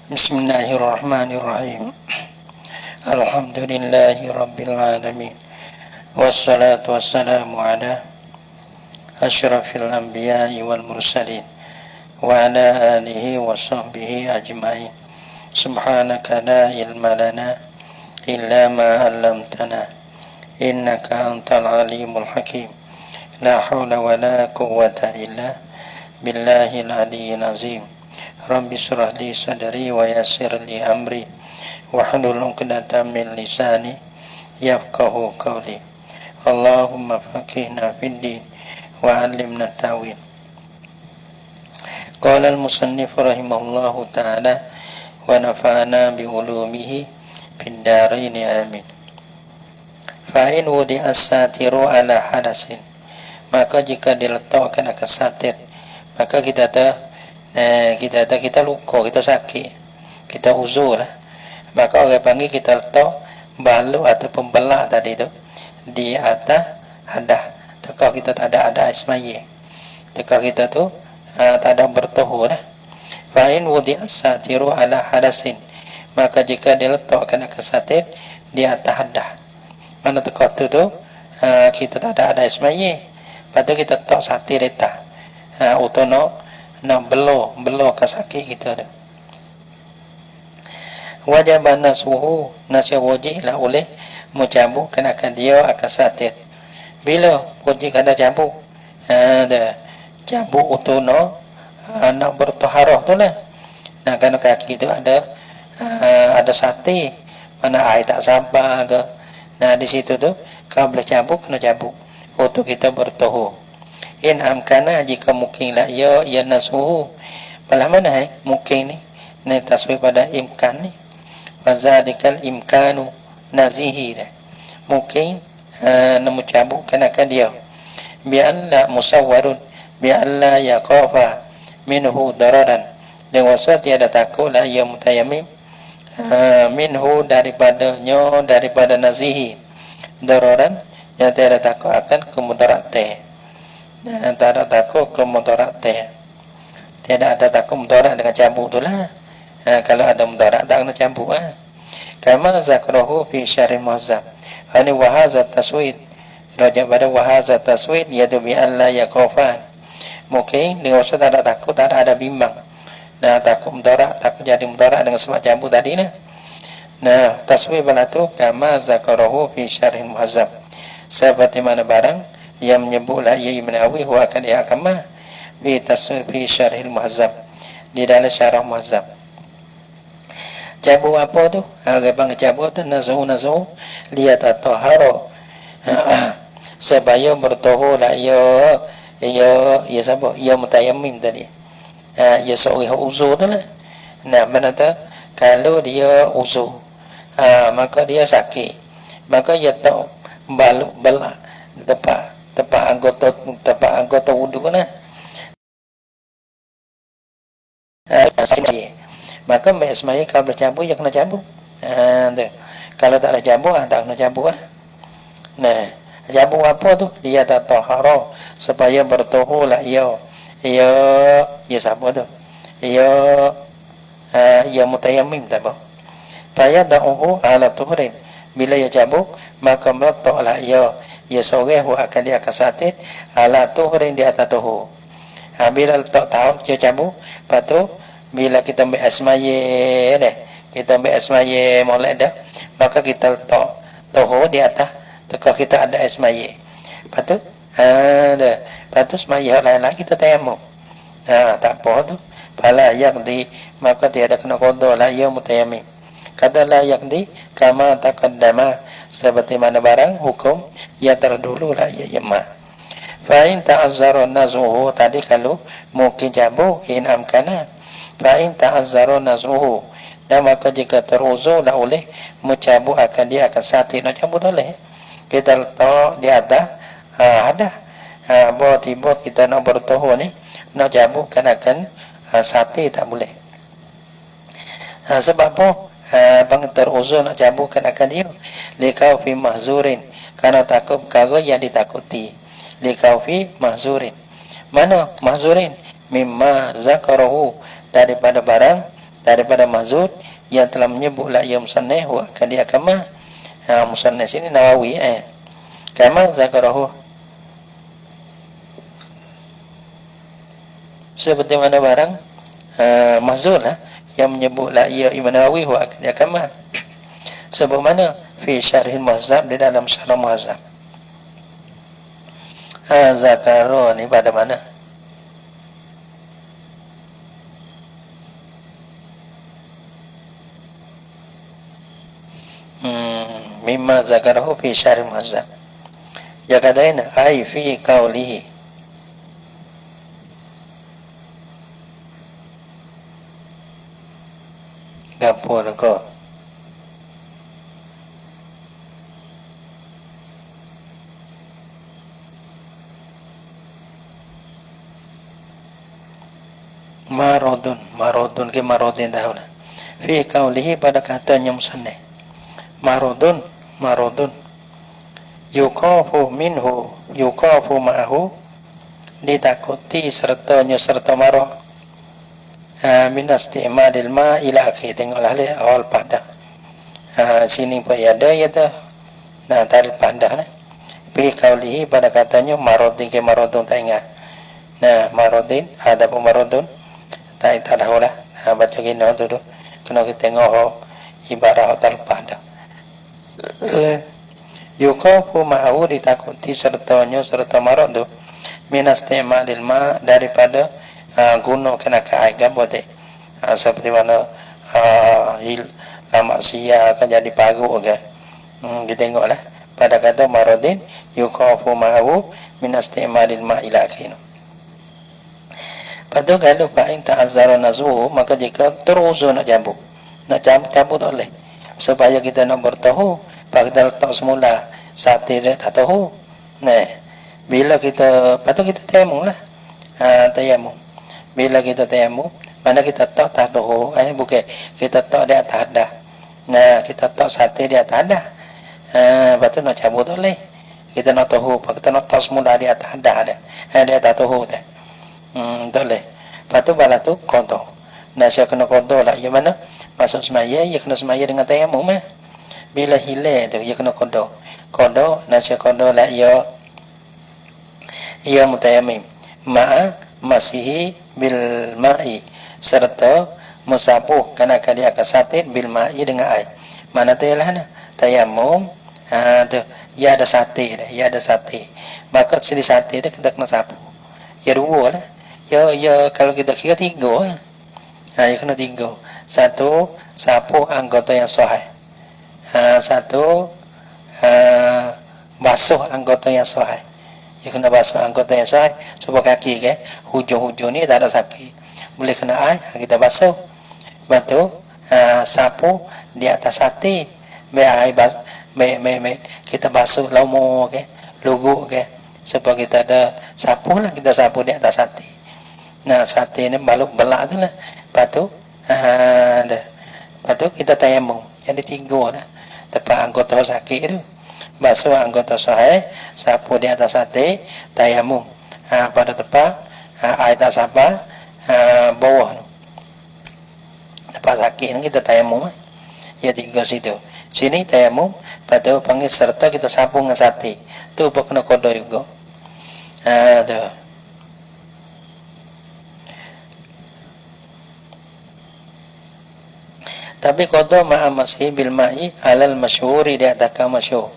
Bismillahirrahmanirrahim. Alhamdulillahi rabbil alamin. Wassalatu wassalamu ala asyrafil anbiya'i wal mursalin wa ala alihi wa sahbihi ajma'in. Subhanaka la ilma lana illa ma 'allamtana innaka antal alimul hakim. La haula wa la quwwata illa billahil aliyyil azim. Rabbi shrah li sadri wa yassir li amri wahlul 'uqdatam min lisani yafqahu qawli. Allahumma faqihna fid din wa 'allimna ta'wil. Qala al-musannif rahimahullahu ta'ala wa nafa'ana bi ulumihi fid dharain amin. Fa in wudi as-satiru ala hadasin, maka jika diletakkan akan satir, maka kita luka, kita sakit, kita uzur lah. Maka orang panggil kita letak balu atau pembelah tadi tu di atas hadah. Tekak kita tak ada ismaye, tekak kita tu tak ada bertuhu lah. Fa'in wudi as-satiru ala hadasin, maka jika diletakkan akan satir di atas hadah, mana tekak tu kita tak ada ismaye, lepas kita letak satir itu utono nak belo ke sakit kita dah. Wajib nasuhu, nasi wajib lah oleh mencabuk kenakan dia akan satir. Bila wajib kena cabuk, ada cabuk utono nak bertaharah tu lah. Nah, kerana kaki tu ada satir, mana air tak sabar ke. Nah, di situ tu kalau boleh cabuk, kena cabuk untuk kita bertahu. In amkana, jika mungkin lah ya nasuhu. Pada mana mungkin ni tasbih pada imkan ni. Wazadikal imkanu nazihi dah. Mungkin namu cabuk kenakan dia. Bi'alla musawwarun, bi'alla yaqafa minhu dararan. Dengan wasat tiada takut lah ya mutayammim minhu daripada nazihi dararan, yang tiada takut akan kemudaratan. Tak ada takut ke mudarat teh. Tiada ada takut mudarat dengan cabuk tu lah. Kalau ada mudarat tak kena cabuk lah. Kama zakarahu fi syarih muhazzab. Hani wahazat taswid. Rajak pada wahazat taswid yaitu bi alla yaqafan. Mungkin dengan maksud tak ada takut, tak ada bimbang. Nah, takut mudarat, takut jadi mudarat dengan sebab cabuk tadi lah. Nah, taswid bala tu kama zakarahu fi syarih muhazzab. Seperti mana barang yang menyebutlah ia menawi huwa akan dia akamah bi taswir fi syarhil muhazzab, di dalam syarah muhazzab. Cabuk apa tu? Agak bang cabuk tu nazuh liat at-tahara supaya bertahu lah ya siapa? Ya mutayammim tadi. Ya seorang uzur tu lah. Nah, mana tu kalau dia uzur, maka dia sakit, maka dia tak balak tepat anggota wudu lah. Maka semaya kalau bercampur ya kena cabuk. Kalau tak ada cabuk, tak kena cabuk lah. Nah, cabuk apa tu? Dia tak tahara supaya bertuhu lah ya siapa tu? Ya mutayammim tak apa. Faya da'uhu ala tuhrin. Bila ya cabuk, maka meletaklah ya sore akan dia akan satir ala tuhrin di atas tuhu. Bila letak tahu dia cabuk, lepas tu bila kita ambil asmaye dah, kita ambil asmaye molek dah, maka kita letak tuhu di atas tekak kita ada asmaye. Lepas tu lepas tu asmaye lain lagi kita tayammum. Tak apa tu. Fala yaqdi, maka tiada kena qada la ya mutayammim. Kata la yaqdi kama taqaddama, seperti mana barang hukum yang terdahulu lah ya yamma. Fa in ta'azzara nazuhu, tadi kalau mungkin cabuk in amkana. Fa in ta'azzara nazuhu, dan maka jika teruzur lah oleh mencabuk akan dia akan satir, nak cabut boleh. Kita letak di atas hadah, bawa tiba kita nak bertuhu ni, nak cabuk kan akan satir tak boleh. Sebab apa? Bang teruzur nak cabukkan akan dia likau fi mahzurin, karena takut perkara yang ditakuti. Likau fi mahzurin, mana mahzurin? Mimma zakarahu, daripada barang daripada mazud yang telah menyebut la ya musannif wa akan dia kama musannif sini Nawawi kama zakarahu seperti mana barang mazud lah yang menyebut la ya Imam Nawawi wa akan dia kama sebab mana fi syarhil muhazzab di dalam syarah muhazzab zakaro ni pada mana mimma zakarahu fi syarh muhazzab ya kadaina ai fi qaulihi gapur ko marodun ke marodin dahuna fi qaulihi pada katanya musannif marodun yuqafu minhu yuqafu ma'ahu ditakuti sertanya serta marah min isti'malil ma ila akhir tengoklah awal pada sini pun ada ya dah nah tarikh pada nah fi qaulihi pada katanya marodin ke marodun tak ingat nah marodin ada pun marodun tak tahu lah baca gini tu kena kita tengok ibarat tarikh pada yuqafu ma'ahu ditakuti sertanya serta marad tu minas isti'malil ma daripada guna kena air gabote seperti mana hil maksiat akan jadi paruk ke kita tengoklah pada kata maradin yuqafu ma'ahu minas isti'malil ma ila akhir. Pada kalau fa'in ta'azzara nazuhu maka jika terus nak cabut tak boleh supaya kita nak bertahu pada letak semula sate dia tak tahu nah bila kita patut kita tayamum lah tayamum bila kita tayamum mana kita tak tahu bukan kita tak di atas dah nah kita tak sate di atas dah patut nak cabut boleh kita nak tahu kita nak tak semula di atas dah dia tak tahu dah boleh patut bala tu kotor nah saya kena kotor lah yang mana masuk semaya ya kena semaya dengan tayamum bila hilang tu ia kena kodo nasi kodo la ia mutayammim ma'a masihi bil ma'i serta musabuh kana kali akan satit bil ma'i dengan air mana tu ialah tayammum tu ia ada sate maka sini sate tu kita kena sapu ya dua lah ya kalau kita kira tiga ya kena tiga satu sapu anggota yang sahih satu basuh anggota yang sahih dia kena basuh anggota yang sahih sebab kaki ke hujung-hujung ni tak ada sakit boleh kena air kita basuh bantu sapu di atas sate air kita basuh lomo ke luguk ke sebab kita ada sapu lah kita sapu di atas sate nah sate ni baluk belak tu lah batu kita tayamum jadi tiga lah tepat anggota sakit tu basuh anggota sahih sapu di atas sate tayamum pada tepat air tak sabar bawah tu tepat sakit ni kita tayamum ya tiga situ sini tayamum pada panggil serta kita sapu dengan sate tu pun kena kodo juga tu tapi qada ma'a masih bil ma'i alal masyhuri di atas masyhur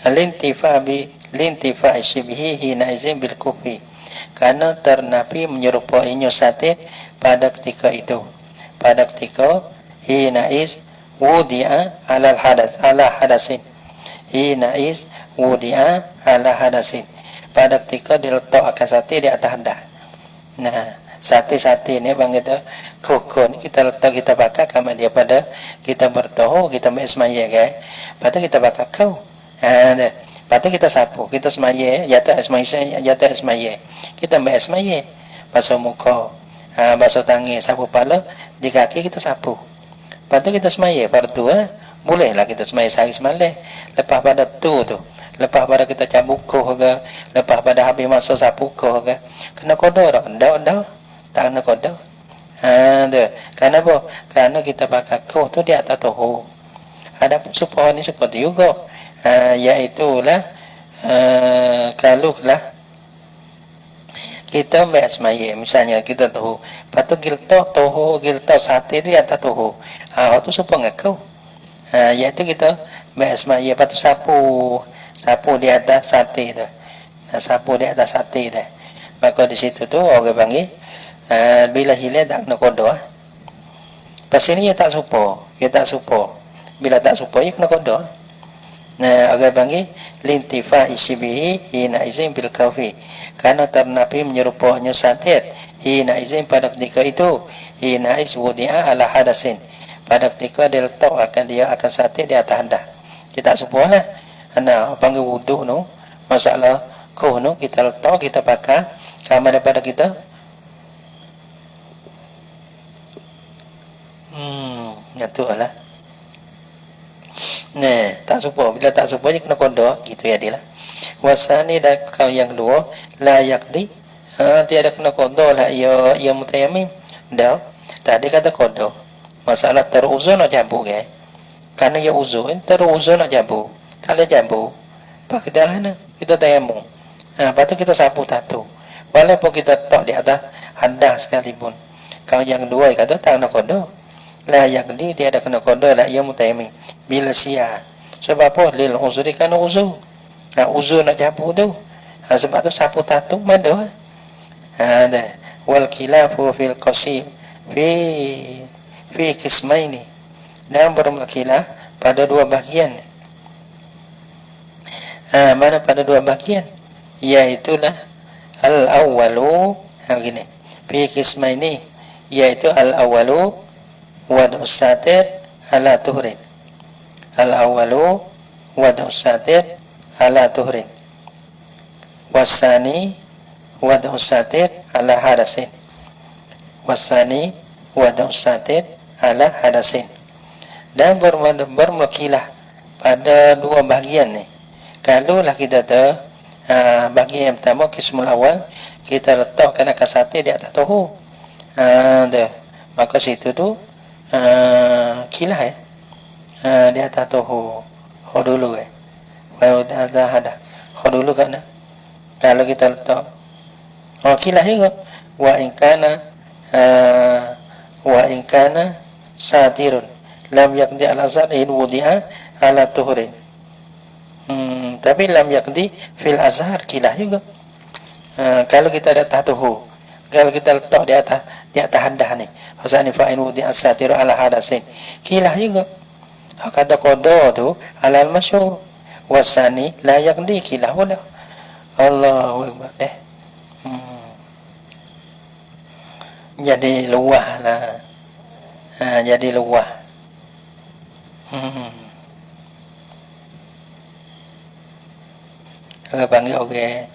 lintifa syibhi hina izin bil kufi karena ternapi menyerupainya sate pada ketika itu pada ketika hina iz wudi'a ala hadasin hina iz wudi'a ala hadasin pada ketika diletakkan sate di atas hadas nah sate-sate ni bang kita kokon kita letak kita bakar kama dia pada kita bertahu kita semaya kan pada kita bakar kau pada kita sapu kita semaya jatuh semaya kita semaya basuh muka basuh tangan sapu kepala di kaki kita sapu pada kita semaya fardu bolehlah kita semaya sehari semalam lepas pada tu lepas pada kita cabuk ke lepas pada habis masuk sapu ke kena kodor dah tak kena kodor Karena apa? Karena kita pakai kau tu di atas toho. Ada supo ni seperti juga, yaitulah kalau lah kita semaya misalnya kita tahu, patu gilto toho gilto sate di atas toho. Itu supo ngakau. Yaitu kita semaya patu sapu di atas sate dah. Sapu di atas sate dah. Maka di situ tu orang panggil bila hilang tak kena kodoh. Pas ini ia tak supo, Bila tak supo ia kena kodoh. Nah, orang panggil lintifa isibihi hina izin bil kafi. Karena ternapi menyerupanya satir hina izin pada ketika itu hina iz wudi'a ala hadasin. Pada ketika dia letak dia akan satir di atas handah. Kita supo lah. Nah, panggil wudu no, masalah kau no kita letak kita pakai sama daripada kita. Itu lah. Nah, tak supo. Bila tak supo, dia kena kodok. Gitu ya dia lah. Wasani dan kau yang kedua, layak di. Tiada kena kodok lah. Ia mutayamim. Dah. Tadi kata kodok. Masalah teruzur nak jambu ke. Karena ia uzur. Teruzur nak jambu. Kalau jambu. Pak kita lah na. Kita tayamum. Lepas tu kita sapu tatu. Walaupun kita tak di atas handah sekalipun. Kau yang kedua kata tak nak kodok. La yakni tiada kena qada la ya mutayammim bila sia. Sebab apa? Lil uzuri kana uzur. Uzur nak capu tu. Sebab tu sapu tatu mada. Ada wal khilafu fil qasim fi qismaini. Dan bermakilah pada dua bahagian. Mana pada dua bahagian? Iaitulah al-awwalu begini. Fi qismaini iaitu al-awwalu wadu satir ala tuhrin. Al-awalu wadu satir ala tuhrin. Wasani wadu satir ala hadasin. Wasani wadu satir ala hadasin. Dan bermukilah pada dua bahagian ni. Kalau lah kita tahu bahagian yang pertama kismul awal, kita letakkan akan satir di atas tohu. Maka situ tu kilah di atas tu ho dulu baru ada ho dulu kan. Kalau kita letak kilah juga wa in kana satirun lam yakdi al azhar in wudi'a ala tuhrin. Tapi lam yakdi fil azhar kilah juga. Kalau kita ada atas tu ho, kalau kita letak di atas handah ni Hasani fa'in wudi as-satiru ala hadasin. Kilah juga. Kata qada tu ala al-masyhur. Wasani la yakdi kilah wala. Allahu akbar deh. Jadi luah lah. Jadi luah. Aku panggil okey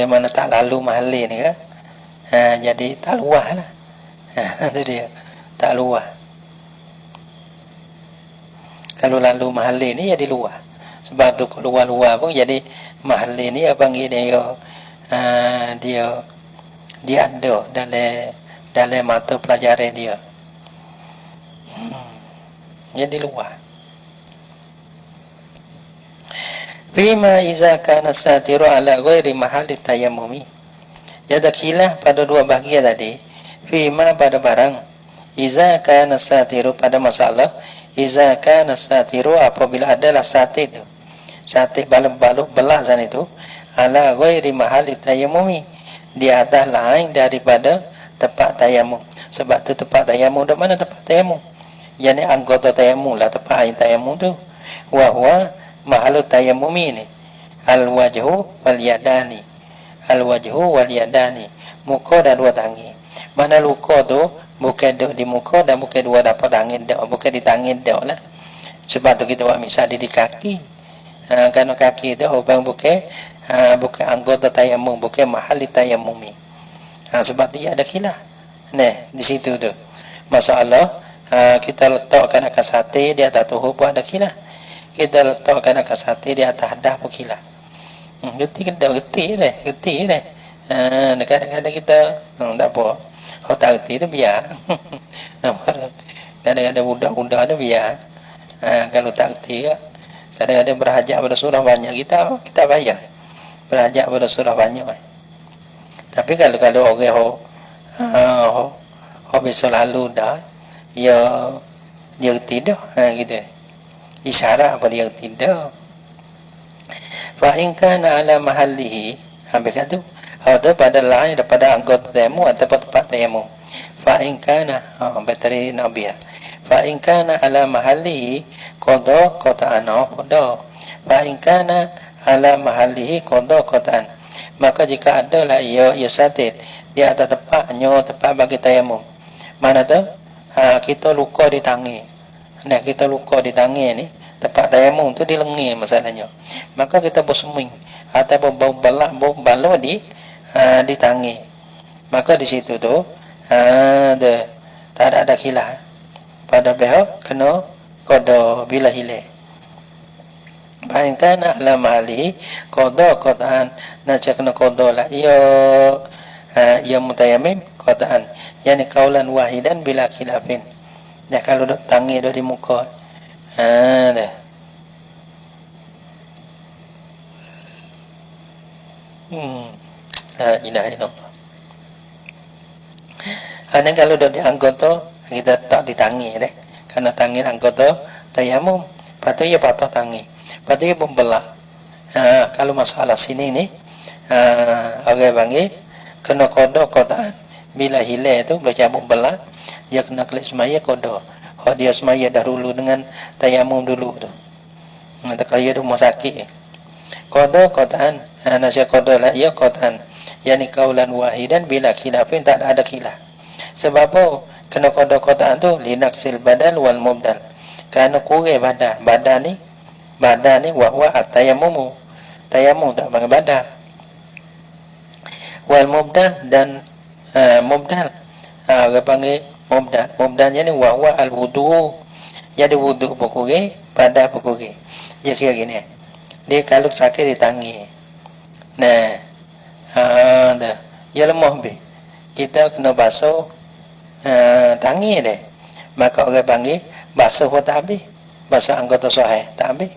mana tak lalu mahali ni kan. Jadi tak luah lah. Itu dia. Tak luah. Kalau lalu mahali ni jadi luah. Sebab tu luah-luah pun jadi mahali ni apa panggil dia ada dalam mata pelajaran dia. Jadi luah. Bima iza kana satiru ala ghairi mahalli tayammumi. Jadi khilah pada dua bahagian tadi. Fima pada barang. Iza kana satiru pada masalah. Iza kana satiru apabila adalah satir itu. Satir baluk-baluk belah sana itu. Ala ghairi mahalli tayammumi. Di atas lain daripada tempat tayamum. Sebab tu tempat tayamum. Di mana tempat tayamum? Yang ni anggota tayamum lah. Tempat air tayamum tu. Wahwa mahalu tayamumi ni. Al-wajhu wal-yadani. Al-wajhu wal-yadani. Muka dan dua tangan. Mana luka tu bukan di muka dan bukan dua dapat tangan dak, bukan di tangan dak lah. Sebab tu kita buat misal di kaki. Kerana kaki tu orang bukan anggota tayamum, bukan mahal tayamumi. Sebab dia ada khilaf. Nah, di situ tu. Masalah kita letakkan akan sate di atas tuhu pun ada khilaf. Kita letakkan akan sate di atas hadah pun khilaf. Geti deh. Kadang-kadang kita tak apa. Kau tak erti tu biar. Nampak? Kadang-kadang budak-budak tu biar. Kalau tak erti ke, kadang-kadang berhajat pada surah banyak, kita bayar. Berhajat pada surah banyak. Tapi kalau orang ho bisa lalu dah, dia tidak, gitu. Isyarat apa dia tidak. Fa in kana ala mahallihi, ambil tu atau pada lain daripada anggota tayamum atau tempat tayamum. Fa in kana bateri nabi. Fa in kana ala mahallihi qada qata'an qada. Fa in kana ala mahallihi qada qata'an. Maka jika ada lah ia satid di atas tempat bagi tayamum. Mana tu? Kita luka di tangi. Nah, kita luka di tangi ni, tempat tayamum tu di lengan masalahnya. Maka kita berseming ataupun bau balak di tangi. Maka di situ tu tak ada khilaf. Pada pihak kena qada bila hilang. Baik kana ala mahali qada qatan, nak kena qada lah ia mutayammim qatan, yani kaulan wahidan bila khilafin. Dah kalau dok tangi dah di muka. Dah. La ilaha illallah. Hanya kalau dok di anggota kita tak ditangi deh. Karena tangi anggota tayamum, patut ia patut tangi. Patut ia membelah. Kalau masalah sini ni orang panggil kena qada qatan. Bila hilang tu baca membelah, dia kena klik semaya qada. Dia semaya dahulu dengan tayamum dulu tu. Nanti kalau dia rumah sakit. Qada qatan, nasihat qada la ia qatan. Yani kaulan wahidan bila khilafin, tak ada khilaf. Sebab apa kena qada qatan tu linaksil badal wal mubdal. Kerana kurang badan ni wa at-tayammum. Tayamum tak pakai badan. Wal mubdal dan mubdal. Orang panggil mubdalnya ni wa al-wudu. Jadi wudu berkurang, badan berkurang. Dia kira gini. Dia kalau sakit di tangi. Nah, dah. Dia lemah be. Kita kena basuh tangi deh. Maka orang panggil basuh pun tak habis. Basuh anggota sahih tak habis.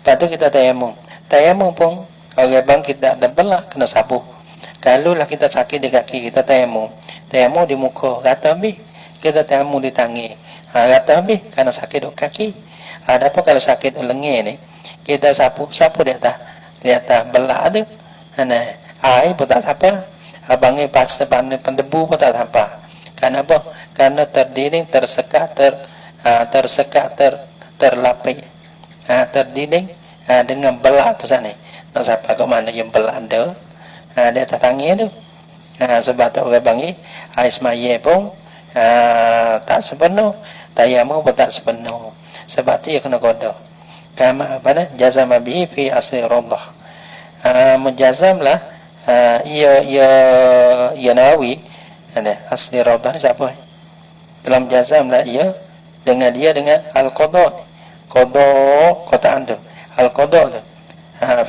Lepas tu kita tayamum. Tayamum pun orang bang kita ada belak kena sapu. Kalau lah kita sakit di kaki, kita tayamum. Tayamum di muka, rata habis. Kita tayamum di tangi, rata habis karena sakit di kaki. Ada apa kalau sakit di lengan ni, kita sapu di atas belak tu. Air pun tak apa. Abangnya pas pendebu pun tak apa. Kenapa? Karena terdinding, tersekat, terlapis. Terdinding dengan belak tu sana. Nak siapa ke mana yang belak ada? Di atas tangi tu. Sebab tu orang panggil air semaya pun tak sepenuh, tayamum pun tak sepenuh. Sebab tu ia kena qada. Kama apa jazama bihi fi asli radah. Mujazamlah ia Nawawi ada asli radah siapa? Dalam jazamlah ia dengan al-qada. Qada qataan tu. Al-qada tu.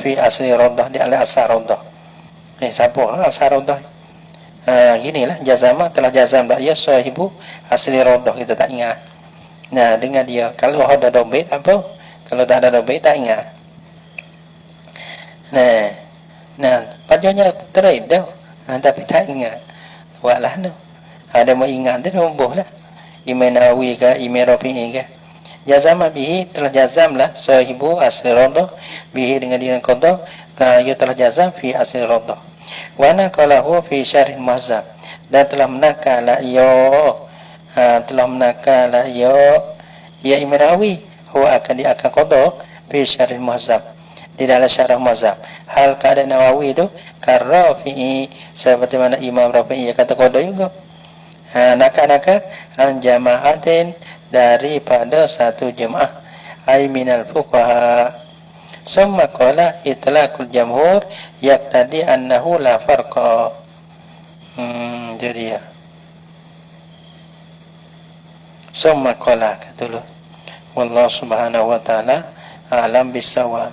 Fi asli radah di al-asar radah. Siapa asar radah? Ginilah jazama telah jazam dah ia sahibu asli radah, kita tak ingat. Nah, dengan dia kalau ada dobit apa? Kalau tak ada dobit tak ingat. Nah, pajunya terit dah. Tapi tak ingat. Walah tu. Ada mau ingat dia romboh lah. Imam Nawawi ke Imam Rafi'i ke. Jazama bihi telah jazam lah sahibu asli radah bihi dengan dia qada. Ia telah jazam fi asli radah. Wa naqalahu fi syarh muhazzab, dan telah menakala Imam Nawawi huwa akan qada fi syarh muhazzab, di dalam syarah muhazzab. Hal keadaan Nawawi itu Rafi'i, seperti mana Imam Rafi'i kata qada juga. Naka an jama'atin, daripada satu jemaah, ay minal fuqaha. Summa qala itlaqul jamhur yaqtadi annahu la farqa. Jadi ya. Summa qala, kata dulu. Wallahu subhanahu wa ta'ala a'lam bissawab.